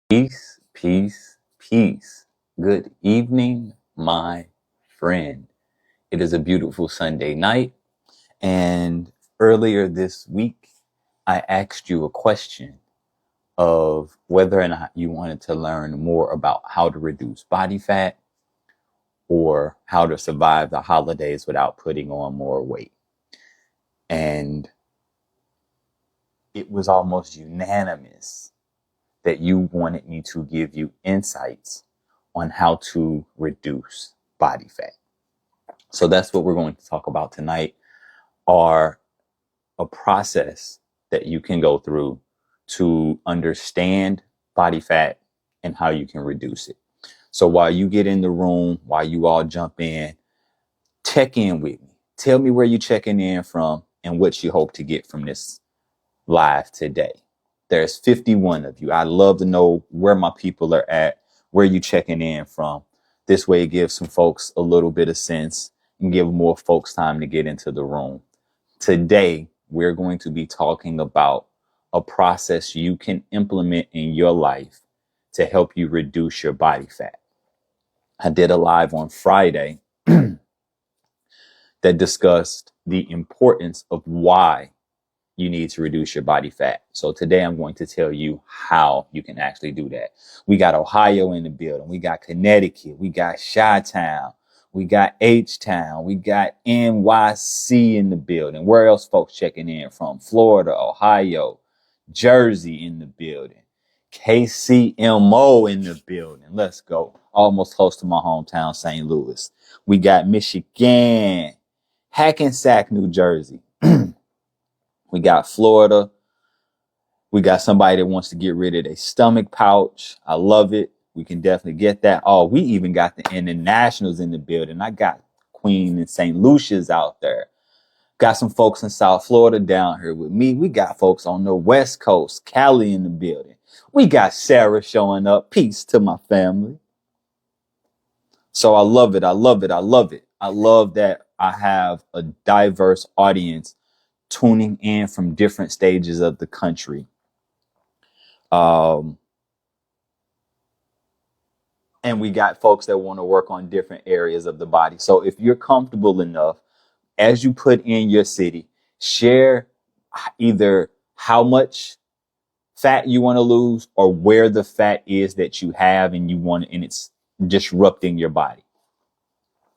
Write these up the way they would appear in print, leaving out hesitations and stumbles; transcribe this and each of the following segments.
Peace, peace, peace. Good evening, my friend. It is a beautiful Sunday night. And earlier this week, I asked you a question of whether or not you wanted to learn more about how to reduce body fat or how to survive the holidays without putting on more weight. And it was almost unanimous that you wanted me to give you insights on how to reduce body fat. So that's what we're going to talk about tonight, are a process that you can go through to understand body fat and how you can reduce it. So while you get in the room, while you all jump in, check in with me. Tell me where you're checking in from and what you hope to get from this live today. There's 51 of you. I'd love to know where my people are at, where you checking in from. This way it gives some folks a little bit of sense and give more folks time to get into the room. Today, we're going to be talking about a process you can implement in your life to help you reduce your body fat. I did a live on Friday that discussed the importance of why you need to reduce your body fat. So today I'm going to tell you how you can actually do that. We got Ohio in the building. We got Connecticut. We got Chi-Town. We got H-Town. We got NYC in the building. Where else folks checking in from? Florida, Ohio, Jersey in the building. KCMO in the building. Let's go. Almost close to my hometown, St. Louis. We got Michigan, Hackensack, New Jersey. We got Florida. We got somebody that wants to get rid of their stomach pouch. I love it. We can definitely get that. Oh, we even got the internationals in the building. I got Queen and St. Lucia's out there. Got some folks in South Florida down here with me. We got folks on the West Coast, Cali in the building. We got Sarah showing up. Peace to my family. So I love it. I love it. I love it. I love that I have a diverse audience tuning in from different stages of the country. And we got folks that want to work on different areas of the body. So if you're comfortable enough, as you put in your city, share either how much fat you want to lose or where the fat is that you have and you want, and it's disrupting your body.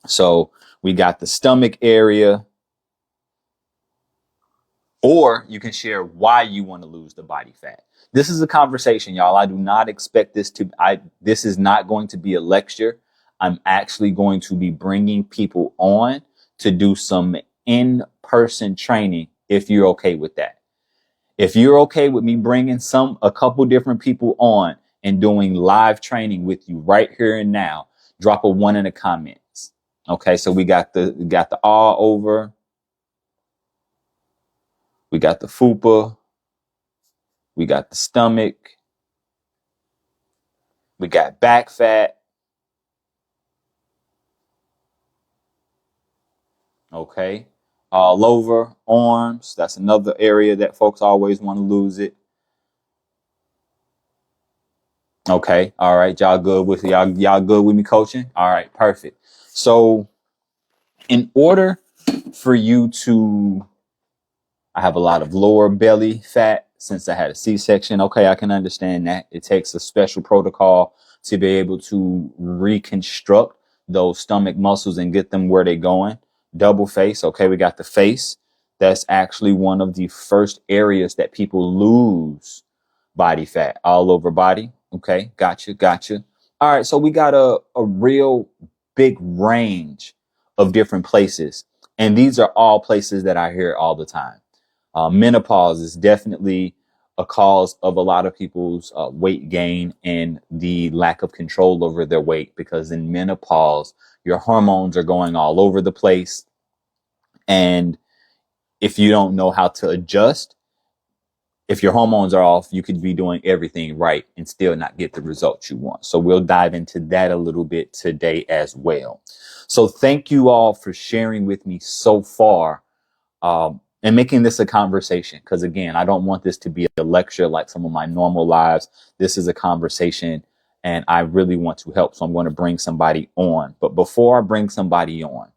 So we got the stomach area, or you can share why you want to lose the body fat. This is a conversation, y'all. I do not expect this is not going to be a lecture. I'm actually going to be bringing people on to do some in-person training if you're okay with that. If you're okay with me bringing a couple different people on and doing live training with you right here and now, drop a 1 in the comments. Okay, so we got the all over. We got the fupa. We got the stomach. We got back fat. Okay. All over arms. That's another area that folks always want to lose it. Okay. All right. Y'all good with me coaching? All right. Perfect. So in order for you to, I have a lot of lower belly fat since I had a C-section. Okay. I can understand that. It takes a special protocol to be able to reconstruct those stomach muscles and get them where they're going. Double face. Okay. We got the face. That's actually one of the first areas that people lose body fat, all over body. Okay. Gotcha. All right. So we got a real big range of different places. And these are all places that I hear all the time. Menopause is definitely a cause of a lot of people's weight gain and the lack of control over their weight, because in menopause, your hormones are going all over the place. And if you don't know how to adjust, if your hormones are off, you could be doing everything right and still not get the results you want. So we'll dive into that a little bit today as well. So thank you all for sharing with me so far and making this a conversation. Because again, I don't want this to be a lecture like some of my normal lives. This is a conversation and I really want to help. So I'm going to bring somebody on. But before I bring somebody on,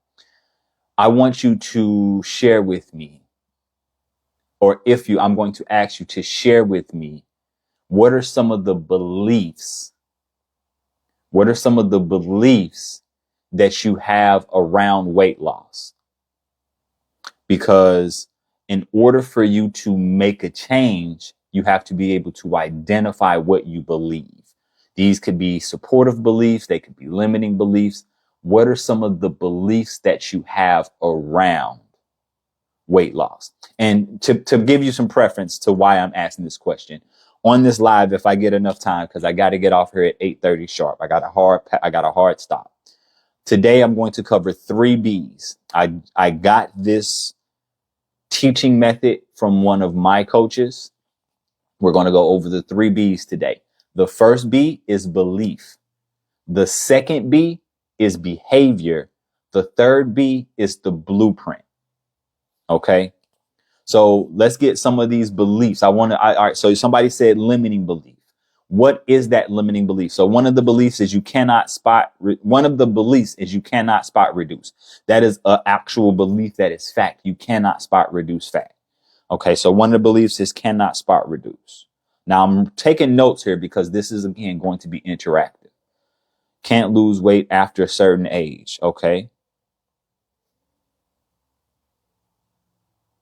I want you to share with me, or I'm going to ask you to share with me, what are some of the beliefs? What are some of the beliefs that you have around weight loss? Because in order for you to make a change, you have to be able to identify what you believe. These could be supportive beliefs. They could be limiting beliefs. What are some of the beliefs that you have around weight loss? And to give you some preference to why I'm asking this question on this live, if I get enough time, because I got to get off here at 8:30 sharp. I got a hard stop. Today, I'm going to cover 3 B's. I got this teaching method from one of my coaches. We're going to go over the 3 B's today. The first B is belief. The second B is behavior. The third B is the blueprint. Okay. So let's get some of these beliefs. All right. So somebody said limiting belief. What is that limiting belief? So one of the beliefs is you cannot spot reduce. That is an actual belief that is fact. You cannot spot reduce fat. Okay. So one of the beliefs is cannot spot reduce. Now I'm taking notes here because this is again going to be interactive. Can't lose weight after a certain age. Okay.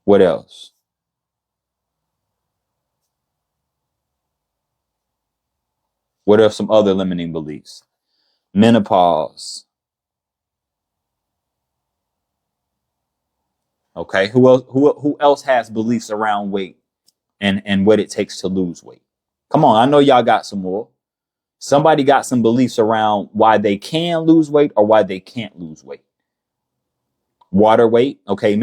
What else? What are some other limiting beliefs? Menopause. Okay. Who else has beliefs around weight and what it takes to lose weight? Come on. I know y'all got some more. Somebody got some beliefs around why they can lose weight or why they can't lose weight. Water weight. Okay.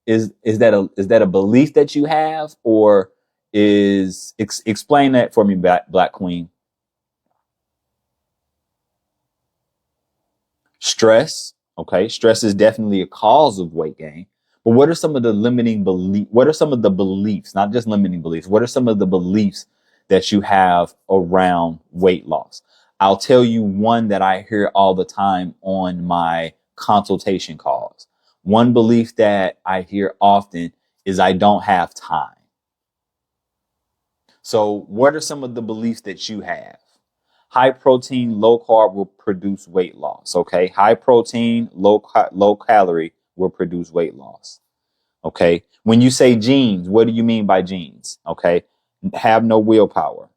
Is that a belief that you have, or explain that for me, Black Queen? Stress. Okay. Stress is definitely a cause of weight gain. But what are some of the what are some of the beliefs, not just limiting beliefs? What are some of the beliefs that you have around weight loss? I'll tell you one that I hear all the time on my consultation calls. One belief that I hear often is I don't have time. So what are some of the beliefs that you have? High protein, low carb will produce weight loss. Okay. High protein, low calorie will produce weight loss. Okay. When you say genes, what do you mean by genes? Okay. Have no willpower.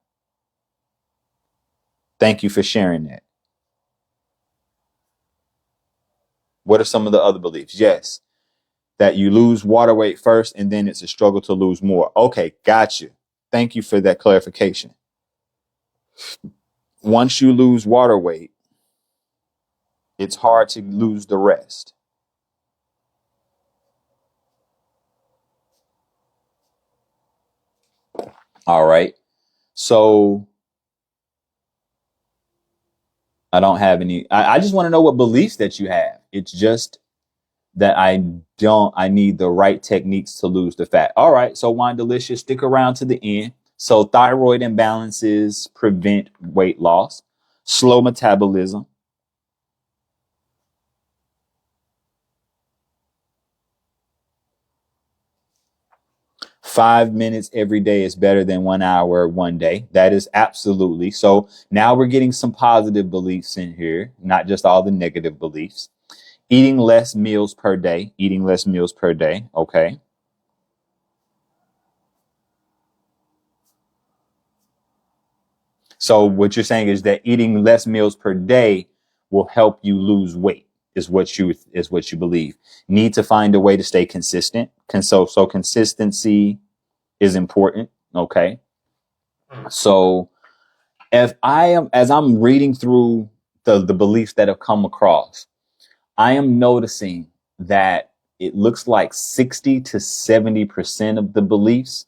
Thank you for sharing that. What are some of the other beliefs? Yes. That you lose water weight first and then it's a struggle to lose more. Okay. Got you. Thank you for that clarification. Once you lose water weight, it's hard to lose the rest. All right. So I don't have any. I just want to know what beliefs that you have. It's just that I need the right techniques to lose the fat. All right. So Wine Delicious, stick around to the end. So thyroid imbalances prevent weight loss, slow metabolism. Five minutes every day is better than 1 hour one day. That is absolutely. So now we're getting some positive beliefs in here, not just all the negative beliefs. Eating less meals per day. Okay. So what you're saying is that eating less meals per day will help you lose weight is what you believe. Need to find a way to stay consistent. So consistency is important. Okay. So as I'm reading through the beliefs that have come across, I am noticing that it looks like 60 to 70% of the beliefs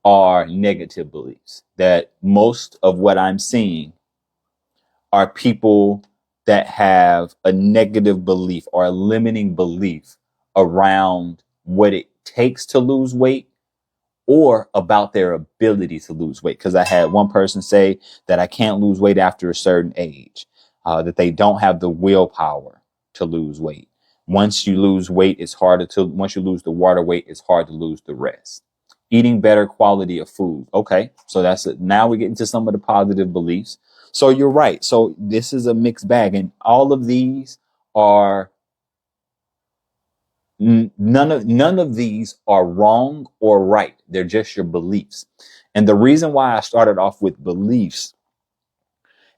are negative beliefs. That most of what I'm seeing are people that have a negative belief or a limiting belief around what it takes to lose weight or about their ability to lose weight. Because I had one person say that I can't lose weight after a certain age, that they don't have the willpower to lose weight. Once you lose weight, once you lose the water weight, it's hard to lose the rest. Eating better quality of food. Okay, so that's it. Now we get into some of the positive beliefs. So you're right. So this is a mixed bag, and all of these are none of these are wrong or right. They're just your beliefs. And the reason why I started off with beliefs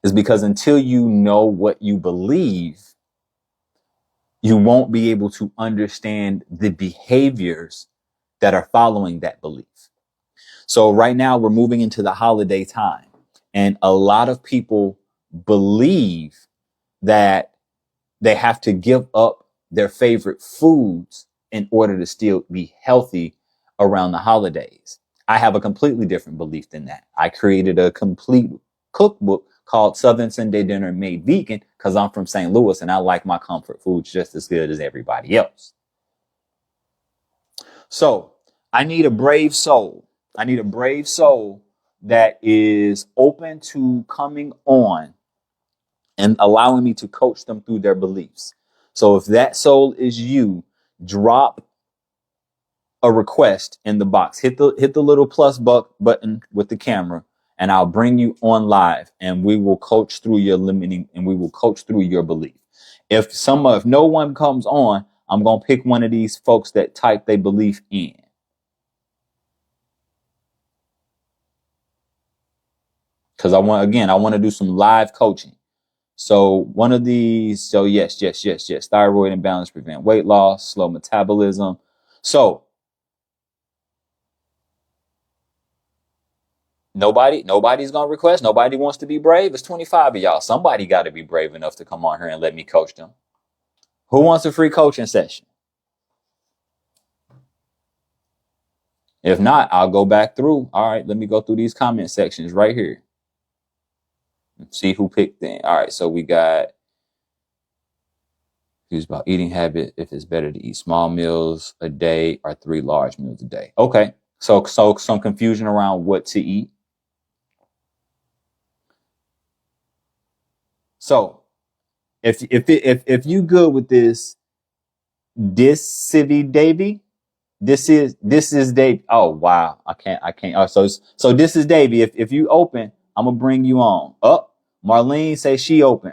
is because until you know what you believe, you won't be able to understand the behaviors that are following that belief. So right now we're moving into the holiday time, and a lot of people believe that they have to give up their favorite foods in order to still be healthy around the holidays. I have a completely different belief than that. I created a complete cookbook called Southern Sunday Dinner Made Vegan because I'm from St. Louis and I like my comfort foods just as good as everybody else. So I need a brave soul. I need a brave soul that is open to coming on and allowing me to coach them through their beliefs. So if that soul is you, drop a request in the box. Hit the little plus button with the camera, and I'll bring you on live, and we will coach through your limiting, and we will coach through your belief. If no one comes on, I'm gonna pick one of these folks that type their belief in. Because I want to do some live coaching. So one of these, so yes. Thyroid imbalance prevent weight loss, slow metabolism. So nobody's gonna request. Nobody wants to be brave. It's 25 of y'all. Somebody got to be brave enough to come on here and let me coach them. Who wants a free coaching session? If not, I'll go back through. All right, let me go through these comment sections right here. See who picked them. All right, so we got views about eating habit, if it's better to eat small meals a day or 3 large meals a day. Okay, so some confusion around what to eat. So if you good with this Civvy Davy, this is Davy. Oh wow, I can't. Oh, so this is Davy. If you open, I'm gonna bring you on. Oh, Marlene says she open.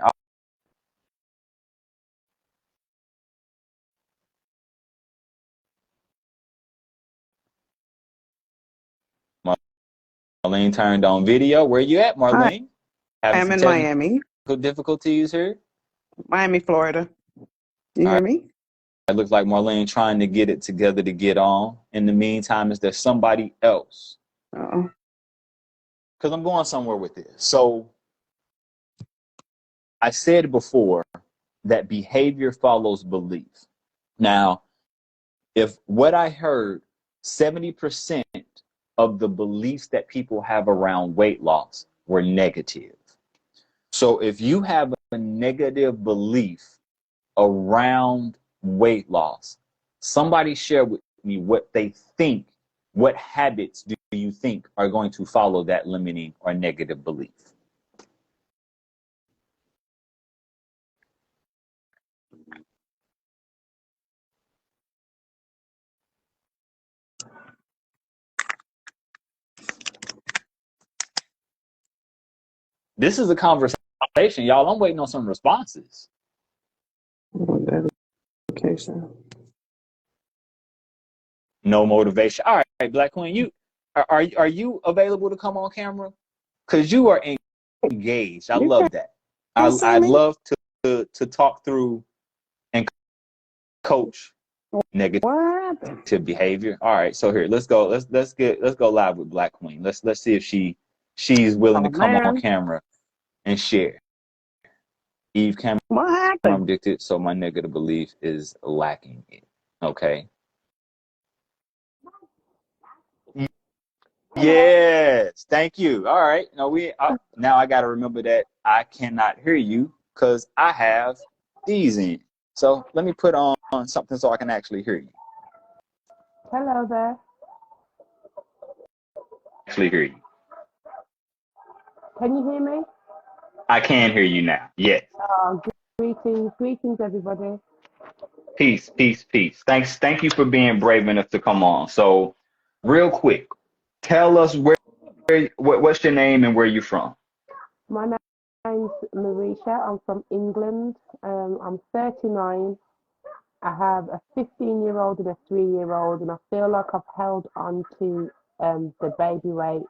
Marlene turned on video. Where you at, Hi, Marlene? Having I'm some in technical Miami, difficulties here. Miami, Florida. You All hear right. me? It looks like Marlene trying to get it together to get on. In the meantime, is there somebody else? Uh-oh. Because I'm going somewhere with this. So I said before that behavior follows belief. Now, if what I heard, 70% of the beliefs that people have around weight loss were negative. So if you have a negative belief around weight loss, somebody share with me what they think, what habits do you think are going to follow that limiting or negative belief? This is a conversation, y'all. I'm waiting on some responses. Dedication. No motivation. All right, Black Queen, you are you available to come on camera? Because you are engaged. I You love that. can't see I'd me? love to talk through and coach negative What happened? behavior. All right, so here let's go. Let's go live with Black Queen. Let's see if she's willing Oh to come on man, camera and share. Eve camera, what I'm happened? addicted, so my negative belief is lacking it. Okay. Yes, thank you. All right. Now I got to remember that I cannot hear you because I have these in. So let me put on something so I can actually hear you. Hello there. Actually hear you. Can you hear me? I can hear you now. Yes. Greetings, everybody. Peace, peace, peace. Thank you for being brave enough to come on. So, real quick, tell us what's your name and where you from? My name's Marisha. I'm from England. I'm 39. I have a 15-year-old and a 3-year-old, and I feel like I've held on to the baby weight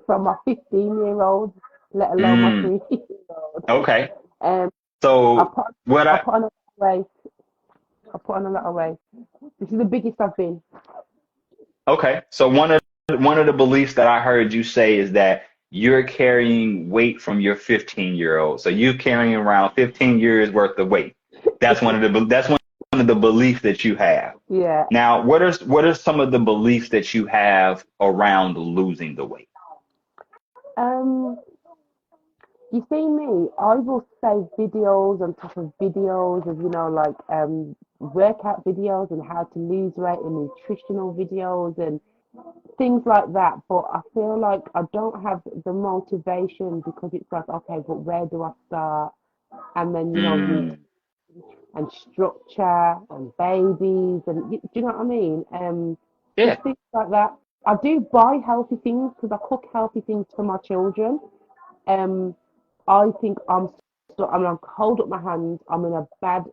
from my 15-year-old, let alone my Mm, 3-year-old. okay. Um, I So put what I I put on a lot of weight. I put on a lot of weight. This is the biggest I've been. okay. So one of the beliefs that I heard you say is that you're carrying weight from your 15-year-old. So you're carrying around 15 years worth of weight. That's one of the beliefs that you have. Yeah. Now, what are some of the beliefs that you have around losing the weight? Um, You see me, I will save videos on top of videos of, like workout videos and how to lose weight and nutritional videos and things like that. But I feel like I don't have the motivation because it's like, okay, but where do I start? And then, routine Mm, and structure and babies and do you know what I mean? yeah. Just things like that. I do buy healthy things because I cook healthy things for my children. Um, I think I'm gonna hold up my hands. I'm in a bad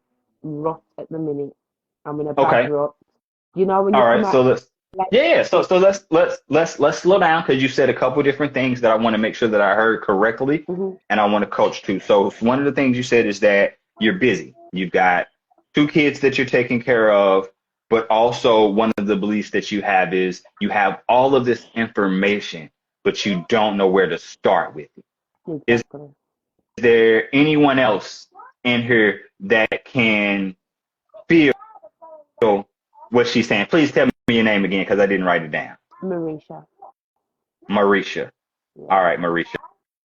rut at the minute. I'm in a bad Okay. rut. You know when you All come right. out So let's like yeah. Yeah. So let's slow down because you said a couple different things that I want to make sure that I heard correctly, mhm, and I want to coach too. So one of the things you said is that you're busy. You've got two kids that you're taking care of, but also one of the beliefs that you have is you have all of this information, but you don't know where to start with it. Is exactly. there anyone else in here that can feel what she's saying? Please tell me your name again because I didn't write it down. Marisha. Marisha. All Yeah. right, Marisha.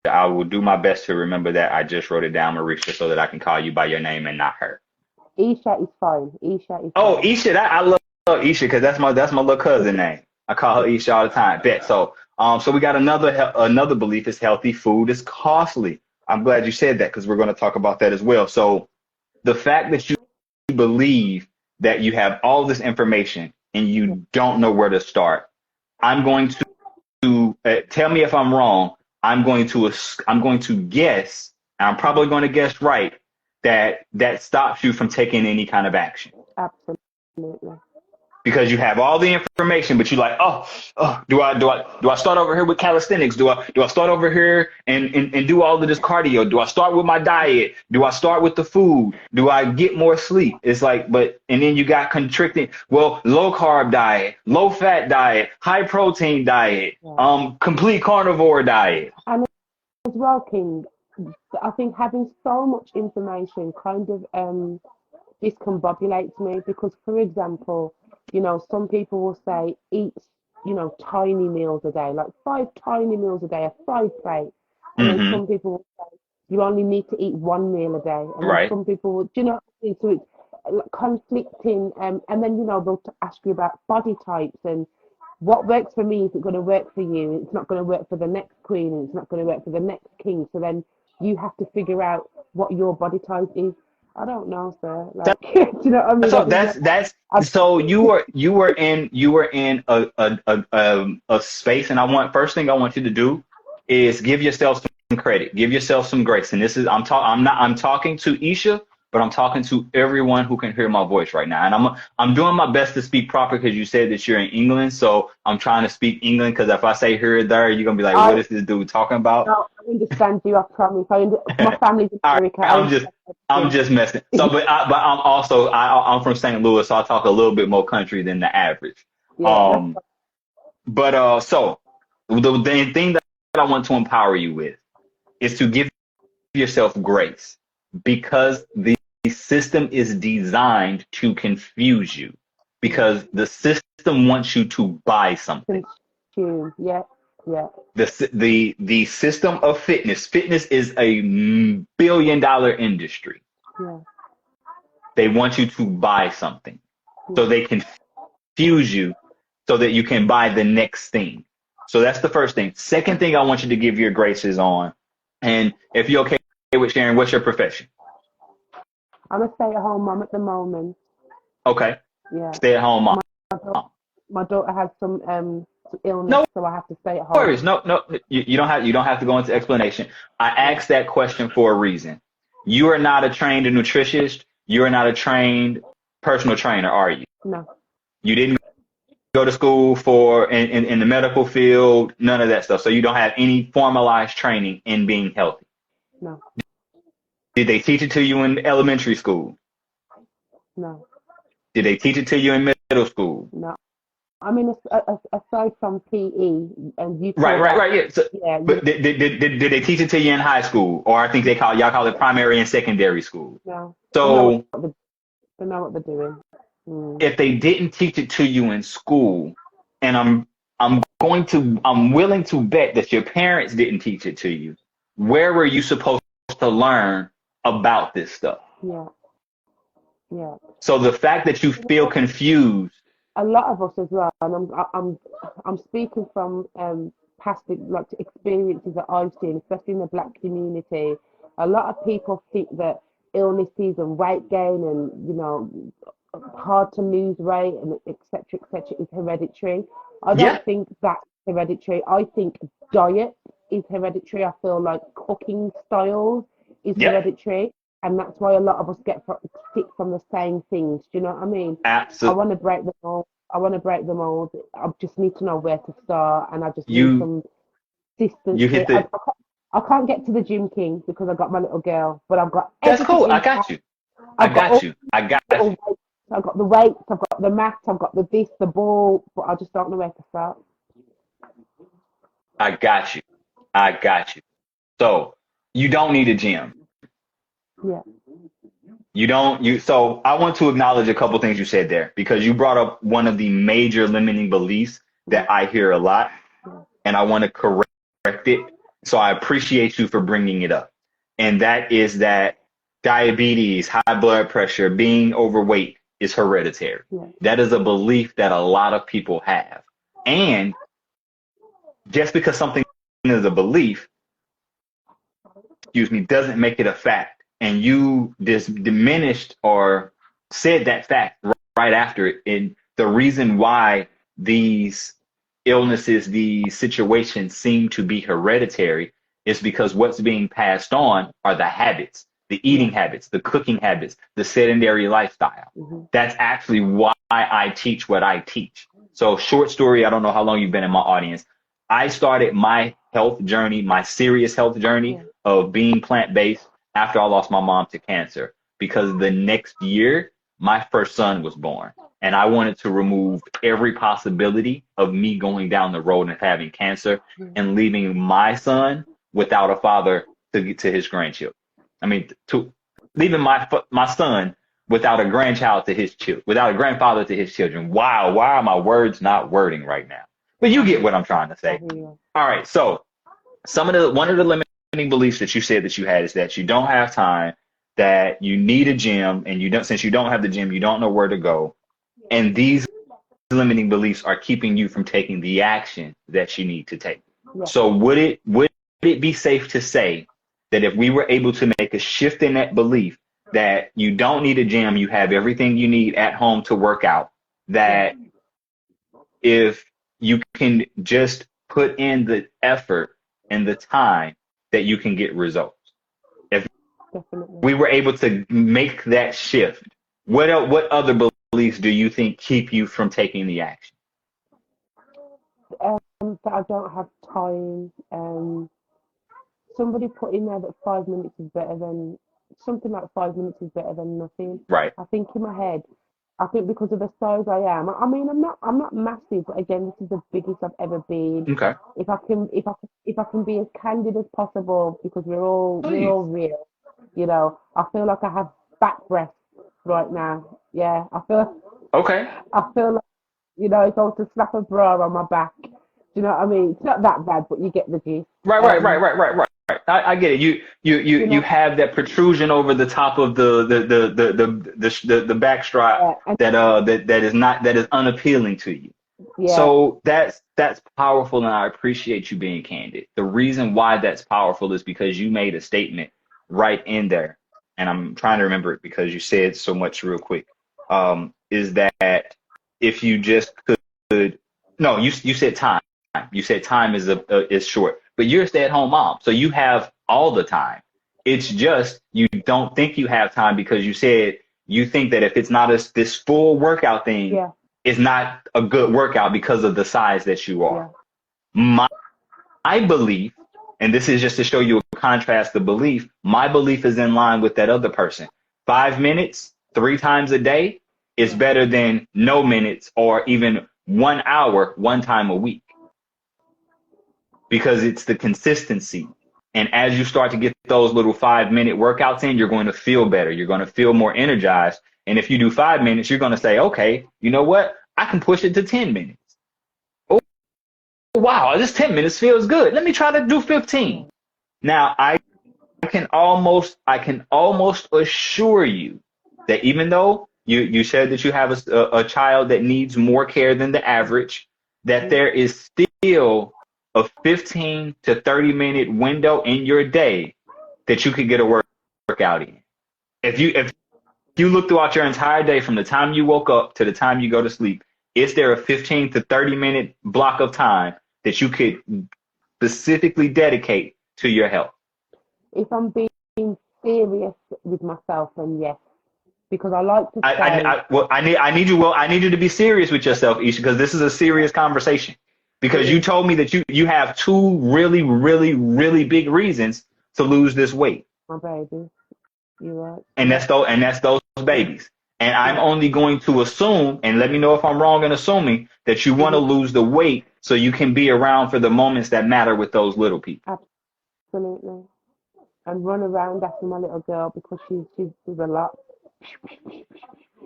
I will do my best to remember that. I just wrote it down, Marisha, so that I can call you by your name and not her. Isha is fine. Isha is Oh, fine. Isha. I love Isha because that's my little cousin name. I call her Isha all the time. Bet. So we got another belief is healthy food is costly. I'm glad you said that because we're going to talk about that as well. So the fact that you believe that you have all this information and Yeah, you don't know where to start, I'm going to tell me if I'm wrong. I'm going to guess, and I'm mhm, probably going to guess right that stops you from taking any kind of action absolutely. because you have all the information, but you're like, oh, do I start over here with calisthenics? Do I start over here and do all of this cardio? Do I start with my diet? Do I start with the food? Do I get more sleep? It's like, and then you got constricting. Well, low carb diet, low fat diet, high protein diet, Yeah. complete carnivore diet. And as well, King, I think having so much information kind of discombobulates me because, for example, some people will say eat, tiny meals a day, like 5 tiny meals a day, a 5 plate. And then Hmm. some people will say you only need to eat 1 meal a day. And then Right. some people will, do you know what I mean? So it's like conflicting. And then, they'll ask you about body types and what works for me isn't going to work for you. It's not going to work for the next queen and it's not going to work for the next king. So then you have to figure out what your body type is. I don't know, sir. Like, do you know what I mean? So I think that that's I, so you were in a space, and first thing I want you to do is give yourself some credit, give yourself some grace, and this is I'm talking to Isha, but I'm talking to everyone who can hear my voice right now, and I'm doing my best to speak proper because you said that you're in England, so I'm trying to speak England because if I say here or there, you're gonna be like, what I, is this dude talking about? no, I understand you. I promise. My family's in All right, America. I I'm just understand I'm everything. just messing. So, but I'm also I'm from St. Louis, so I talk a little bit more country than the average. Yeah, that's Um, but so the thing that I want to empower you with is to give yourself grace because the system is designed to confuse you yeah. because the system wants you to buy something. Consume. Yeah, yeah, The system of fitness is a billion-dollar industry. yeah, They want you to buy something so yeah, they can confuse you so that you can buy the next thing. So that's the first thing. Second thing I want you to give your graces on, and if you're okay with sharing, what's your profession? I'm a stay-at-home mom at the moment. Okay. Yeah. Stay at home mom. My daughter has some illness, No so I have to stay at home. worries. No, you don't have to go into explanation. I Yeah. asked that question for a reason. You are not a trained nutritionist. You are not a trained personal trainer, are you? No, You didn't go to school for in the medical field, none of that stuff. So you don't have any formalized training in being healthy. no, Did they teach it to you in elementary school? no, Did they teach it to you in middle school? no. I mean, aside from PE, and you Right, taught that, right. Yeah. So, yeah, but did they teach it to you in high school, or I think y'all call it primary and secondary school? no, So they know what they're doing. Mm. if they didn't teach it to you in school, and I'm willing to bet that your parents didn't teach it to you, where were you supposed to learn about this stuff? Yeah, yeah. So the fact that you feel confused, A lot of us as well, and I'm speaking from past like experiences that I've seen, especially in the black community. A lot of people think that illnesses and weight gain and hard to lose weight and etc is hereditary. I yeah, don't think that's hereditary. I think diet is hereditary. I feel like cooking styles is yep, hereditary, and that's why a lot of us get sick from the same things. Do you know what I mean? I absolutely. want to break the mold. I want to break the mold. I just need to know where to start, and I just need You some you consistency. hit the. I can't get to the gym king because I got my little girl, but I've got That's everything cool. I in house. got you. I I've got got all you. I got the little you. weights. I've got the weights. I've got the mats. I've got the this, the ball, but I just don't know where to start. I got you. I got you. So you don't need a gym. Yeah, So I want to acknowledge a couple things you said there because you brought up one of the major limiting beliefs that I hear a lot and I want to correct it. So I appreciate you for bringing it up. And that is that diabetes, high blood pressure, being overweight is hereditary. yeah, That is a belief that a lot of people have. And just because something is a belief, excuse me, doesn't make it a fact. And you diminished or said that fact right after it. And the reason why these illnesses, these situations seem to be hereditary is because what's being passed on are the habits, the yeah. eating habits, the cooking habits, the sedentary lifestyle. Mm-hmm. That's actually why I teach what I teach. So, short story, I don't know how long you've been in my audience. I started my health journey, my serious health journey Yeah, of being plant-based after I lost my mom to cancer because the next year my first son was born and I wanted to remove every possibility of me going down the road and having cancer yeah, and leaving my son without a father to get to his grandchildren. I mean, to leaving my son without a grandchild to his children, without a grandfather to his children. Wow, why are my words not wording right now? But you I get hear what you. I'm trying to I say. hear you. All right, so one of the limiting beliefs that you said that you had is that you don't have time, that you need a gym, and you don't. Since you don't have the gym, you don't know where to go, and these limiting beliefs are keeping you from taking the action that you need to take. Yeah, So would it be safe to say that if we were able to make a shift in that belief that you don't need a gym, you have everything you need at home to work out, yeah, that if you can just put in the effort and the time that you can get results. If definitely. we were able to make that shift, what other beliefs do you think keep you from taking the action? That I don't have time. Somebody put in there that 5 minutes is better than something like 5 minutes is better than nothing. Right. I think in my head, I think because of the size I am. I mean, I'm not massive, but again, this is the biggest I've ever been. Okay. If I can be as candid as possible, because we're Please. all real, I feel like I have back breath right now. Yeah, Okay. I feel like if I was to slap a bra on my back, do you know what I mean? It's not that bad, but you get the gist. Right. I get it. You You know, have that protrusion over the top of the back strap yeah, and that is unappealing to you. Yeah. So that's powerful, and I appreciate you being candid. The reason why that's powerful is because you made a statement right in there, and I'm trying to remember it because you said so much real quick. Is that if you just could, no, you said time. You said time is short, but you're a stay-at-home mom, so you have all the time. It's just you don't think you have time because you said you think that if it's not this full workout thing, Yeah. it's not a good workout because of the size that you are. Yeah. My belief, and this is just to show you a contrast of belief, my belief is in line with that other person. 5 minutes, 3 times a day is better than no minutes or even 1 hour, one time a week, because it's the consistency. And as you start to get those little 5 minute workouts in, you're going to feel better. You're going to feel more energized. And if you do 5 minutes, you're going to say, okay, you know what? I can push it to 10 minutes. Oh, wow, this 10 minutes feels good. Let me try to do 15. Now, I can almost assure you that even though you said that you have a child that needs more care than the average, that there is still a 15 to 30 minute window in your day that you could get a workout in. If you look throughout your entire day from the time you woke up to the time you go to sleep, is there a 15 to 30 minute block of time that you could specifically dedicate to your health? If I'm being serious with myself, then yes, because I like to say, I need you to be serious with yourself, Isha, because this is a serious conversation. Because you yeah, told me that you have two really, really, really big reasons to lose this weight. my baby, you're right. And Yeah, that's those yeah, babies. And I'm yeah. only going to assume, and let me know if I'm wrong in assuming, that you want to Mhm. lose the weight so you can be around for the moments that matter with those little people. Absolutely. And run around after my little girl because she's a lot.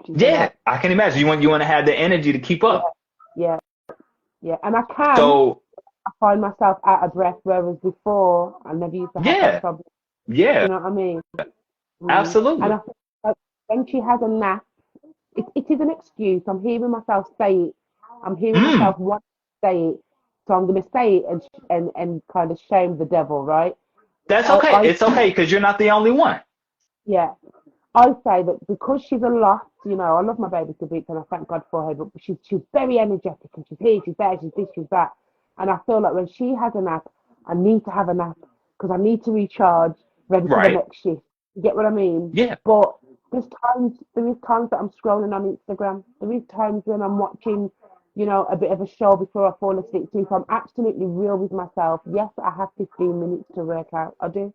She's a Yeah, lot. I can imagine. You want to have the energy to keep Yeah, up. yeah, yeah. And So I find myself out of breath, whereas before I never used to have that yeah, problem. Do yeah, you know what I mean? And absolutely. I think that when she has a nap, it is an excuse. I'm hearing myself say it. I'm hearing Mm, myself want to say it. So I'm going to say it and kind of shame the devil, right? that's I, okay. I It's okay because you're not the only one. yeah, I say that because she's a lot, I love my baby to bits and I thank God for her, but she's very energetic and she's here, she's there, she's this, she's that. And I feel like when she has a nap, I need to have a nap because I need to recharge, ready for the Right. next shift. You get what I mean? Yeah. But there is times that I'm scrolling on Instagram. There is times when I'm watching, a bit of a show before I fall asleep. So if I'm absolutely real with myself, yes, I have 15 minutes to work out. I do.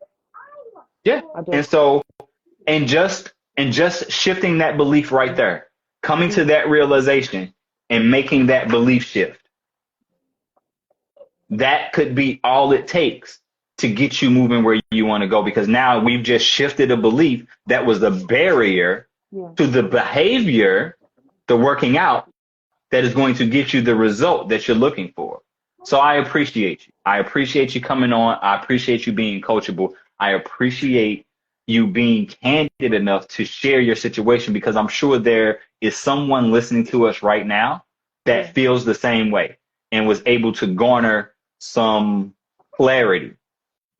Yeah. I do. And so and just shifting that belief right there, coming to Mm, that realization and making that belief shift, that could be all it takes to get you moving where you want to go, because now we've just shifted a belief that was a barrier yeah. to the behavior, the working out, that is going to get you the result that you're looking for. So I appreciate you. I appreciate you coming on. I appreciate you being coachable. I appreciate you being candid enough to share your situation, because I'm sure there is someone listening to us right now Yeah. that feels the same way and was able to garner some clarity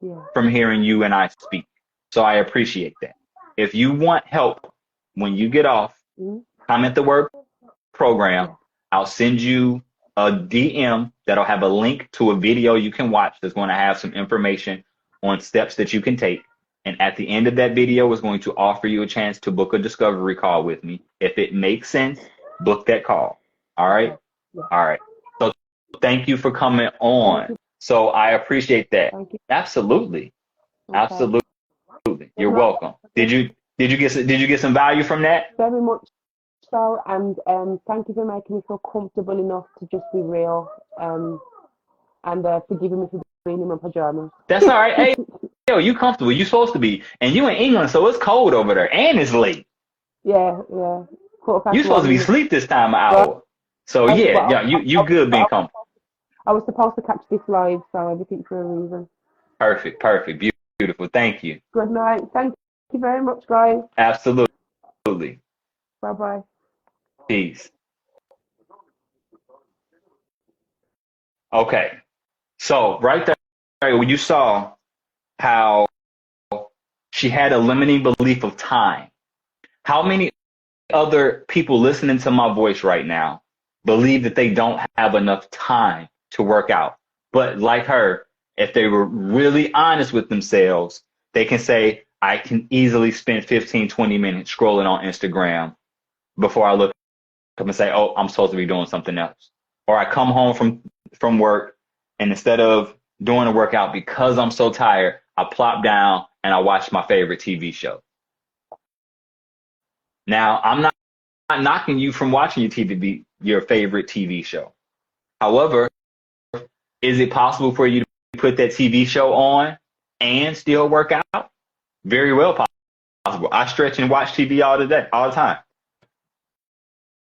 Yeah. from hearing you and I speak. So I appreciate that. If you want help when you get off, Mm, comment the word program. yeah. I'll send you a DM that'll have a link to a video you can watch that's going to have some information on steps that you can take. And at the end of that video is going to offer you a chance to book a discovery call with me. If it makes sense, book that call. All right. Okay. Yeah. All right. So thank you for coming Thank on. you. So I appreciate that. Thank you. Absolutely. Okay. Absolutely. Good You're night. welcome. Did you get some value from that? Very much so, and thank you for making me feel comfortable enough to just be real. And forgiving me for being in my pajamas. That's all right. Hey, yo, you comfortable. You supposed to be. And you in England, so it's cold over there. And it's late. Yeah, yeah. Quarter You past supposed to one be in the asleep this time of right. hour. So yeah, yeah, you good being comfortable. I was supposed to catch this live, so everything for a reason. Perfect, perfect, beautiful. Thank you. Good night. Thank you very much, guys. Absolutely. Bye bye. Peace. Okay. So right there, when you saw how she had a limiting belief of time, how many other people listening to my voice right now believe that they don't have enough time to work out? But like her, if they were really honest with themselves, they can say, I can easily spend 15, 20 minutes scrolling on Instagram before I look up and say, oh, I'm supposed to be doing something else. Or I come home from work, and instead of doing a workout because I'm so tired, I plop down and I watch my favorite TV show. Now, I'm not knocking you from watching your favorite TV show. However, is it possible for you to put that TV show on and still work out? Very well possible. I stretch and watch TV all the time.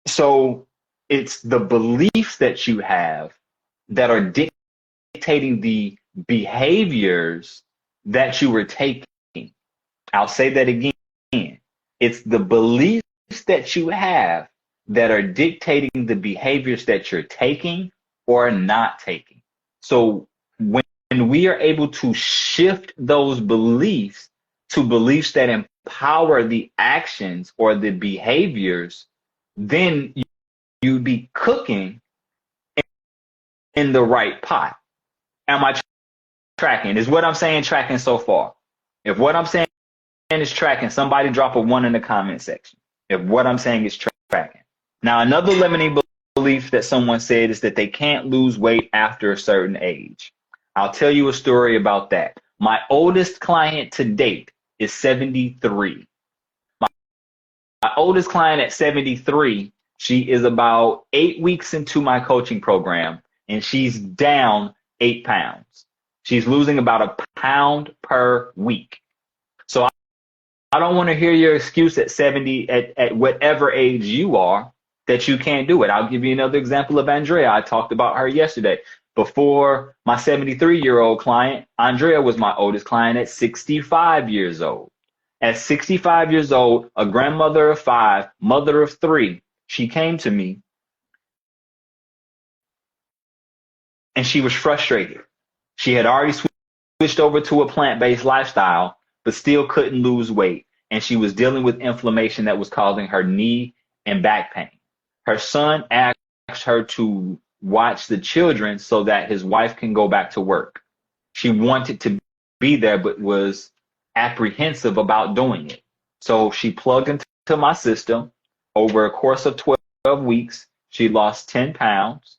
So it's the beliefs that you have that are dictating the behaviors that you were taking. I'll say that again. It's the beliefs that you have that are dictating the behaviors that you're taking or not taking. So when we are able to shift those beliefs to beliefs that empower the actions or the behaviors, then you'd be cooking in the right pot. Am I tracking? Is what I'm saying tracking so far? If what I'm saying is tracking, somebody drop a 1 in the comment section. If what I'm saying is tracking. Now, another limiting belief that someone said is that they can't lose weight after a certain age. I'll tell you a story about that. My oldest client to date is 73. My oldest client at 73, she is about 8 weeks into my coaching program, and she's down 8 pounds. She's losing about a pound per week. So I don't want to hear your excuse at 70, at whatever age you are, that you can't do it. I'll give you another example of Andrea. I talked about her yesterday. Before my 73-year-old client, Andrea was my oldest client at 65 years old. At 65 years old, a grandmother of 5, mother of 3, she came to me and she was frustrated. She had already switched over to a plant-based lifestyle, but still couldn't lose weight. And she was dealing with inflammation that was causing her knee and back pain. Her son asked her to watch the children so that his wife can go back to work. She wanted to be there, but was apprehensive about doing it. So she plugged into my system. Over a course of 12 weeks, she lost 10 pounds.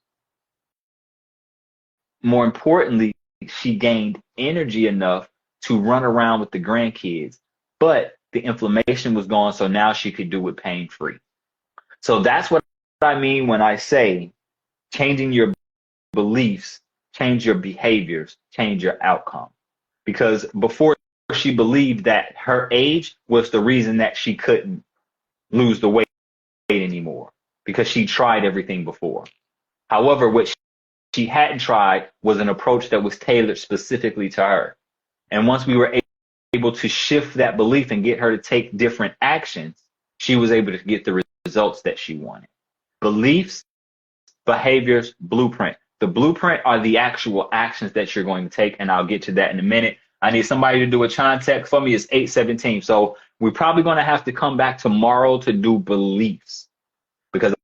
More importantly, she gained energy enough to run around with the grandkids, but the inflammation was gone, so now she could do it pain-free. So that's what I mean when I say changing your beliefs, change your behaviors, change your outcome. Because before, she believed that her age was the reason that she couldn't lose the weight anymore, because she tried everything before. However, what she hadn't tried was an approach that was tailored specifically to her. And once we were able to shift that belief and get her to take different actions, she was able to get the results that she wanted. Beliefs, behaviors, blueprint. The blueprint are the actual actions that you're going to take, and I'll get to that in a minute. I need somebody to do a chime check for me. It's 8:17. So we're probably going to have to come back tomorrow to do beliefs, because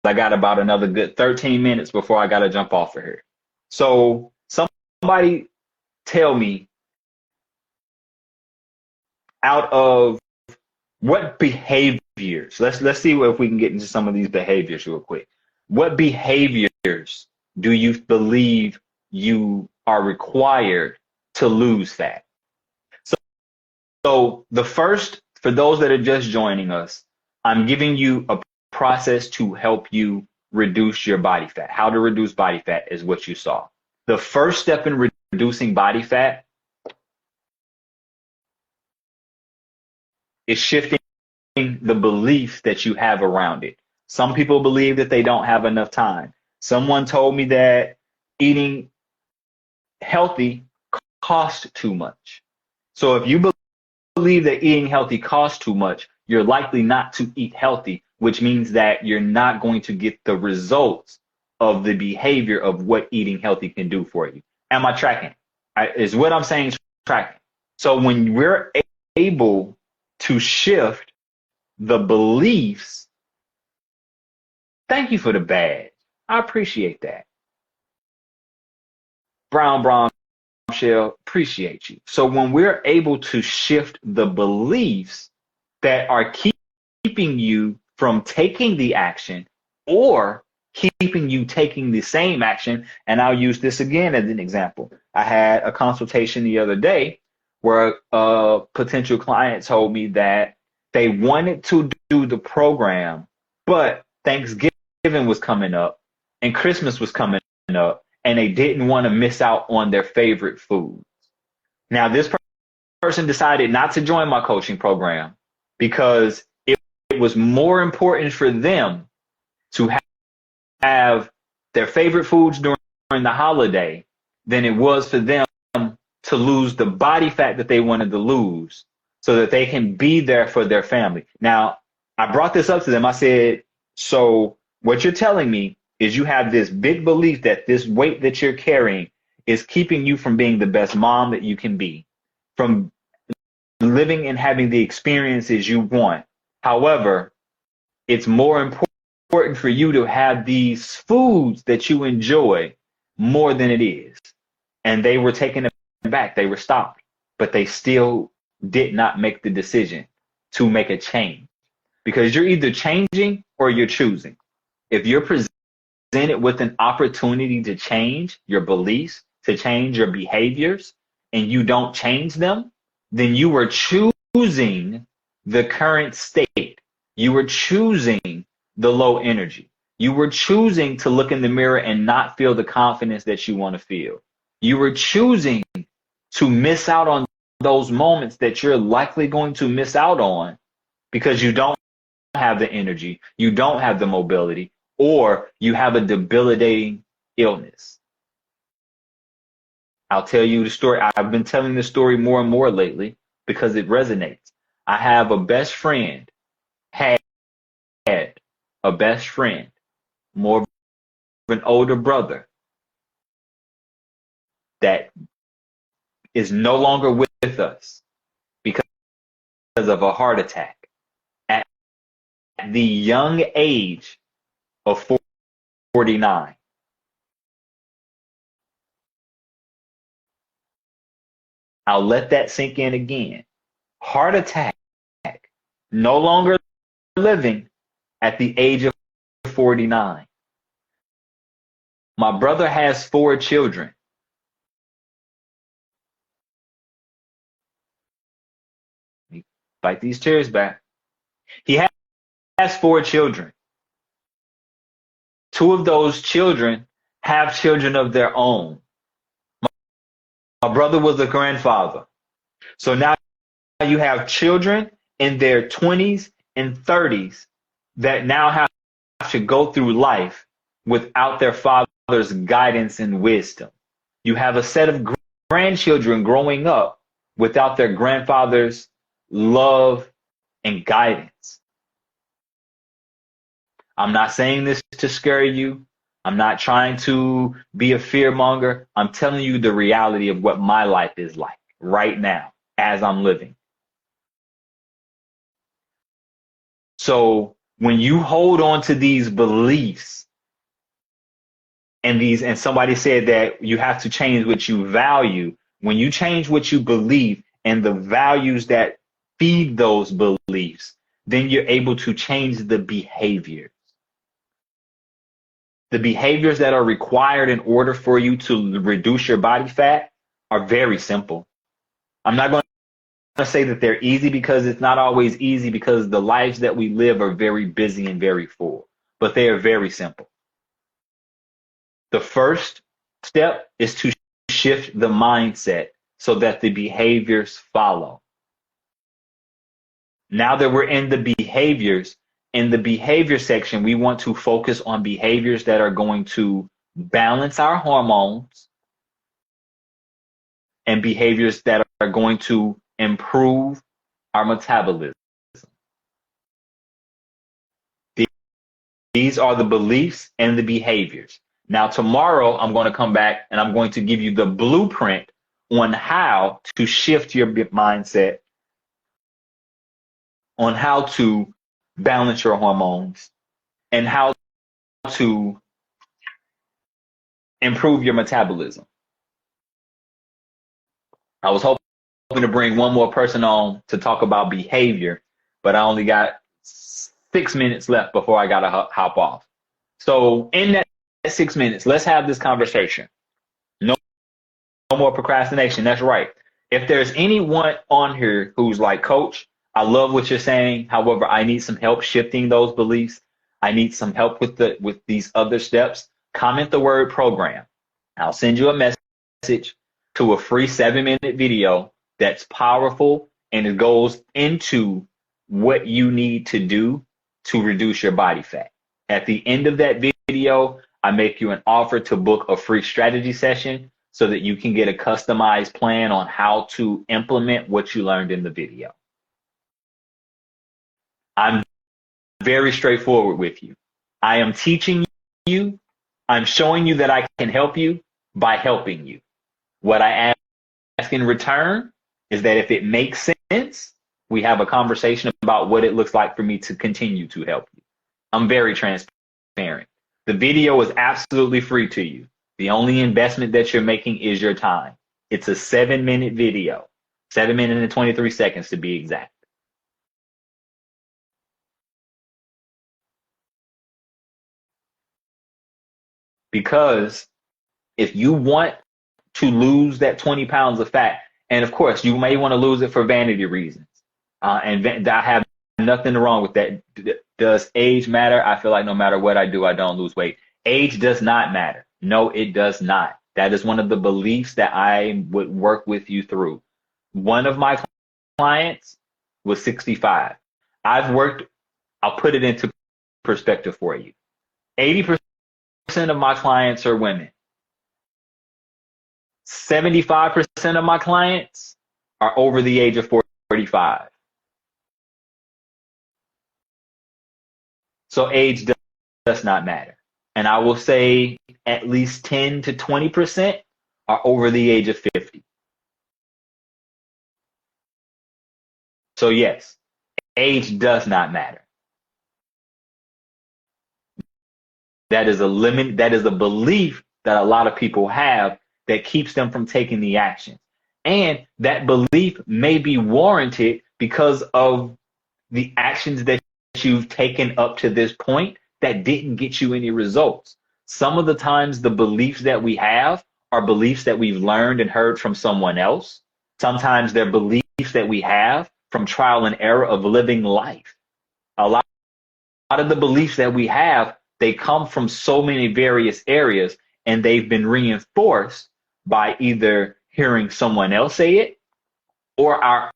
I got about another good 13 minutes before I got to jump off of here. So somebody tell me, out of what behaviors, let's see if we can get into some of these behaviors real quick. What behaviors do you believe you are required to lose fat? So the first, for those that are just joining us, I'm giving you a process to help you reduce your body fat. How to reduce body fat is what you saw. The first step in reducing body fat is shifting the belief that you have around it. Some people believe that they don't have enough time. Someone told me that eating healthy costs too much. So if you believe that eating healthy costs too much, you're likely not to eat healthy, which means that you're not going to get the results of the behavior of what eating healthy can do for you. Am I tracking? Is what I'm saying tracking? So when we're able to shift the beliefs, thank you for the badge. I appreciate that. Brown Shell, appreciate you. So when we're able to shift the beliefs that are keeping you from taking the action or keeping you taking the same action, and I'll use this again as an example. I had a consultation the other day where a potential client told me that they wanted to do the program, but Thanksgiving was coming up and Christmas was coming up, and they didn't want to miss out on their favorite food. Now, this person decided not to join my coaching program because it was more important for them to have their favorite foods during the holiday than it was for them to lose the body fat that they wanted to lose so that they can be there for their family. Now, I brought this up to them. I said, so what you're telling me is you have this big belief that this weight that you're carrying is keeping you from being the best mom that you can be, from living and having the experiences you want. However, it's more important for you to have these foods that you enjoy more than it is. And they were taken aback. They were stopped, but they still did not make the decision to make a change, because you're either changing or you're choosing. If you're presented with an opportunity to change your beliefs, to change your behaviors, and you don't change them, then you are choosing the current state. You were choosing the low energy. You were choosing to look in the mirror and not feel the confidence that you want to feel. You were choosing to miss out on those moments that you're likely going to miss out on because you don't have the energy, you don't have the mobility, or you have a debilitating illness. I'll tell you the story. I've been telling this story more and more lately because it resonates. I have a best friend, had a best friend, more of an older brother that is no longer with us because of a heart attack at the young age of 49. I'll let that sink in again. Heart attack, no longer living at the age of 49. My brother has 4 children. Bite these chairs back. He has 4 children. 2 of those children have children of their own. My brother was a grandfather. So now you have children in their 20s and 30s that now have to go through life without their father's guidance and wisdom. You have a set of grandchildren growing up without their grandfather's love and guidance. I'm not saying this to scare you. I'm not trying to be a fearmonger. I'm telling you the reality of what my life is like right now as I'm living. So when you hold on to these beliefs and somebody said that you have to change what you value, when you change what you believe and the values that feed those beliefs, then you're able to change the behavior. The behaviors that are required in order for you to reduce your body fat are very simple. I'm not going to say that they're easy because it's not always easy, because the lives that we live are very busy and very full, but they are very simple. The first step is to shift the mindset so that the behaviors follow. Now that we're in the behaviors, in the behavior section, we want to focus on behaviors that are going to balance our hormones and behaviors that are going to improve our metabolism. These are the beliefs and the behaviors. Now, tomorrow, I'm going to come back and I'm going to give you the blueprint on how to shift your mindset, on how to balance your hormones, and how to improve your metabolism. I was hoping to bring one more person on to talk about behavior, but I only got 6 minutes left before I got to hop off. So in that 6 minutes, let's have this conversation. No more procrastination. That's right. If there's anyone on here who's like, Coach, I love what you're saying. However, I need some help shifting those beliefs. I need some help with these other steps. Comment the word program. I'll send you a message to a free 7-minute video that's powerful, and it goes into what you need to do to reduce your body fat. At the end of that video, I make you an offer to book a free strategy session so that you can get a customized plan on how to implement what you learned in the video. I'm very straightforward with you. I am teaching you. I'm showing you that I can help you by helping you. What I ask in return is that if it makes sense, we have a conversation about what it looks like for me to continue to help you. I'm very transparent. The video is absolutely free to you. The only investment that you're making is your time. It's a 7-minute video, 7 minutes and 23 seconds to be exact. Because if you want to lose that 20 pounds of fat, and of course, you may want to lose it for vanity reasons. And I have nothing wrong with that. Does age matter? I feel like no matter what I do, I don't lose weight. Age does not matter. No, it does not. That is one of the beliefs that I would work with you through. One of my clients was 65. I'll put it into perspective for you. 80% of my clients are women. 75% of my clients are over the age of 45. So age does not matter. And I will say at least 10 to 20% are over the age of 50. So yes, age does not matter. That is a belief that a lot of people have that keeps them from taking the action. And that belief may be warranted because of the actions that you've taken up to this point that didn't get you any results. Some of the times the beliefs that we have are beliefs that we've learned and heard from someone else. Sometimes they're beliefs that we have from trial and error of living life. A lot of the beliefs that we have, they come from so many various areas, and they've been reinforced by either hearing someone else say it or our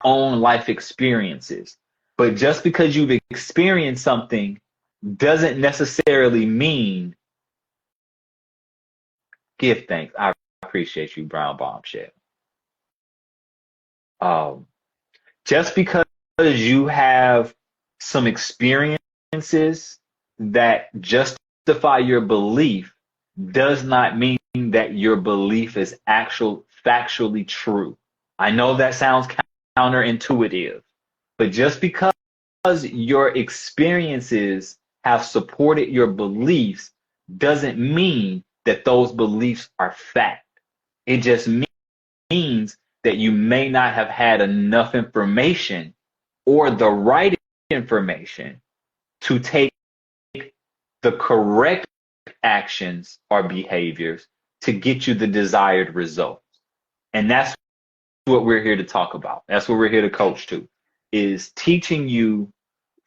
own life experiences. But just because you've experienced something doesn't necessarily mean give thanks. I appreciate you, Brown Bombshell. Just because you have some experiences that justify your belief does not mean that your belief is factually true. I know that sounds counterintuitive, but just because your experiences have supported your beliefs doesn't mean that those beliefs are fact. It just means that you may not have had enough information or the right information to take the correct actions or behaviors to get you the desired results. And that's what we're here to talk about. That's what we're here to coach to, is teaching you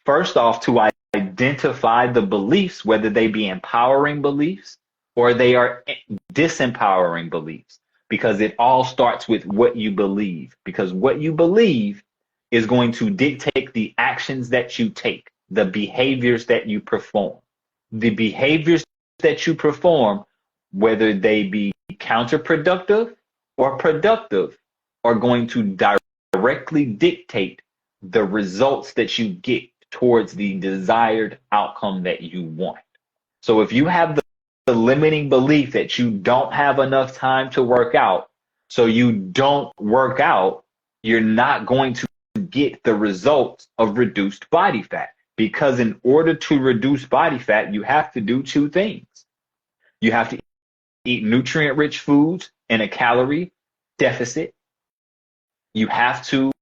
first off to identify the beliefs, whether they be empowering beliefs or they are disempowering beliefs, because it all starts with what you believe, because what you believe is going to dictate the actions that you take, the behaviors that you perform. The behaviors that you perform, whether they be counterproductive or productive, are going to directly dictate the results that you get towards the desired outcome that you want. So if you have a limiting belief that you don't have enough time to work out, so you don't work out, you're not going to get the results of reduced body fat. Because in order to reduce body fat, you have to do two things. You have to eat nutrient-rich foods in a calorie deficit. You have to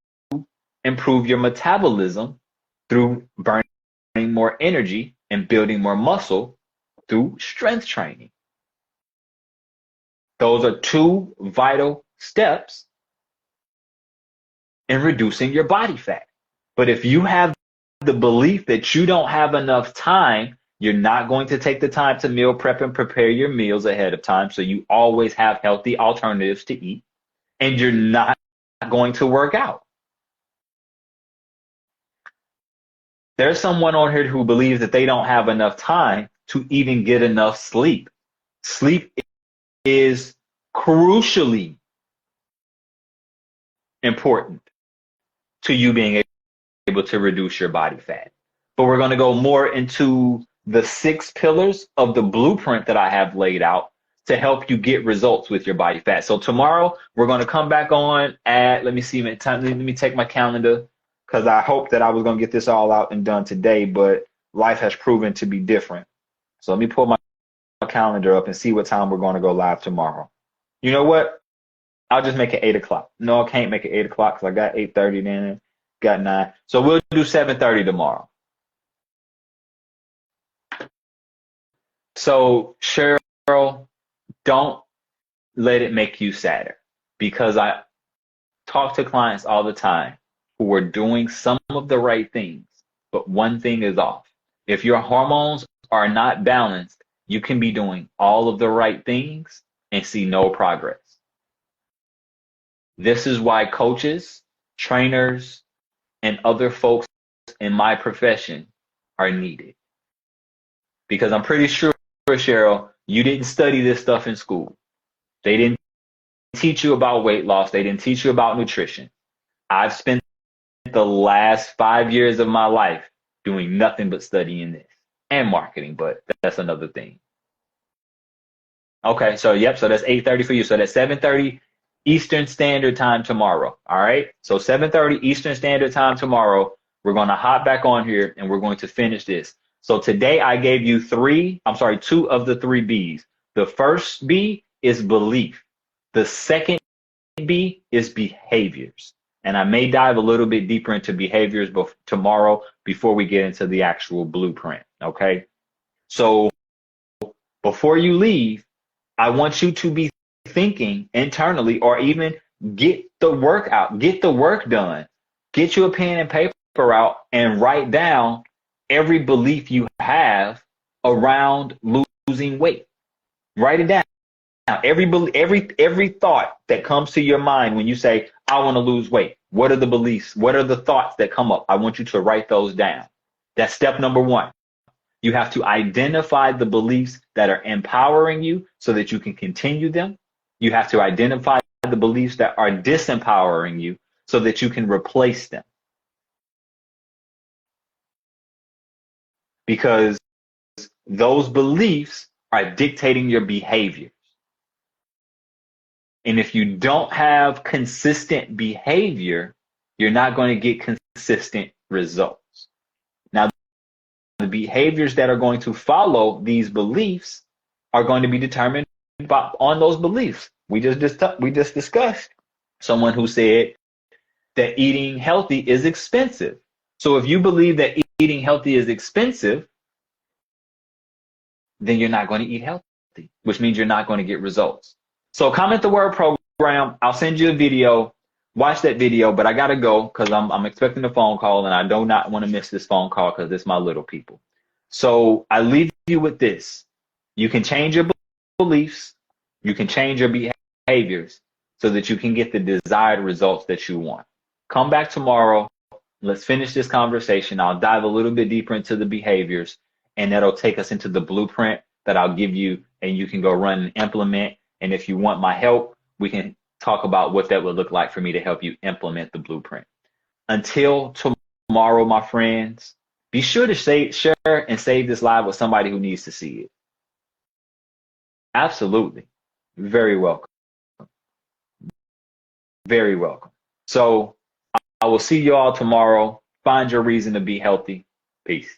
improve your metabolism through burning more energy and building more muscle through strength training. Those are two vital steps in reducing your body fat. But if you have the belief that you don't have enough time, you're not going to take the time to meal prep and prepare your meals ahead of time, so you always have healthy alternatives to eat, and you're not going to work out. There's someone on here who believes that they don't have enough time to even get enough sleep. Sleep is crucially important to you being able to reduce your body fat. But we're going to go more into the 6 pillars of the blueprint that I have laid out to help you get results with your body fat. So tomorrow we're going to come back on at, let me take my calendar, because I hope that I was going to get this all out and done today, but life has proven to be different. So let me pull my calendar up and see what time we're going to go live tomorrow. You know what? I'll just make it 8 o'clock. No, I can't make it 8 o'clock because I got 8:30 then, got 9. So we'll do 7:30 tomorrow. So Cheryl, don't let it make you sadder, because I talk to clients all the time who are doing some of the right things, but one thing is off. If your hormones are not balanced, you can be doing all of the right things and see no progress. This is why coaches, trainers, and other folks in my profession are needed. Because I'm pretty sure, Cheryl, you didn't study this stuff in school. They didn't teach you about weight loss. They didn't teach you about nutrition. I've spent the last 5 years of my life doing nothing but studying this and marketing, but that's another thing. Okay, so yep, so that's 8:30 for you. So that's 7:30 Eastern Standard Time tomorrow. All right, so 7:30 Eastern Standard Time tomorrow. We're going to hop back on here and we're going to finish this. So today I gave you 2 of the 3 B's. The first B is belief. The second B is behaviors. And I may dive a little bit deeper into behaviors tomorrow before we get into the actual blueprint. Okay. So before you leave, I want you to be thinking internally, or even get the work out, get the work done, get you a pen and paper out and write down every belief you have around losing weight. Write it down. Every thought that comes to your mind when you say, I want to lose weight. What are the beliefs? What are the thoughts that come up? I want you to write those down. That's step number 1. You have to identify the beliefs that are empowering you so that you can continue them. You have to identify the beliefs that are disempowering you so that you can replace them. Because those beliefs are dictating your behavior. And if you don't have consistent behavior, you're not going to get consistent results. Now, the behaviors that are going to follow these beliefs are going to be determined on those beliefs. We just discussed someone who said that eating healthy is expensive. So if you believe that eating healthy is expensive, then you're not going to eat healthy, which means you're not going to get results. So comment the word program. I'll send you a video. Watch that video, but I got to go because I'm expecting a phone call, and I do not want to miss this phone call because it's my little people. So I leave you with this. You can change your beliefs. You can change your behaviors so that you can get the desired results that you want. Come back tomorrow. Let's finish this conversation. I'll dive a little bit deeper into the behaviors, and that'll take us into the blueprint that I'll give you, and you can go run and implement. And if you want my help, we can talk about what that would look like for me to help you implement the blueprint. Until tomorrow, my friends, be sure to share and save this live with somebody who needs to see it. Absolutely. Very welcome. Very welcome. So I will see you all tomorrow. Find your reason to be healthy. Peace.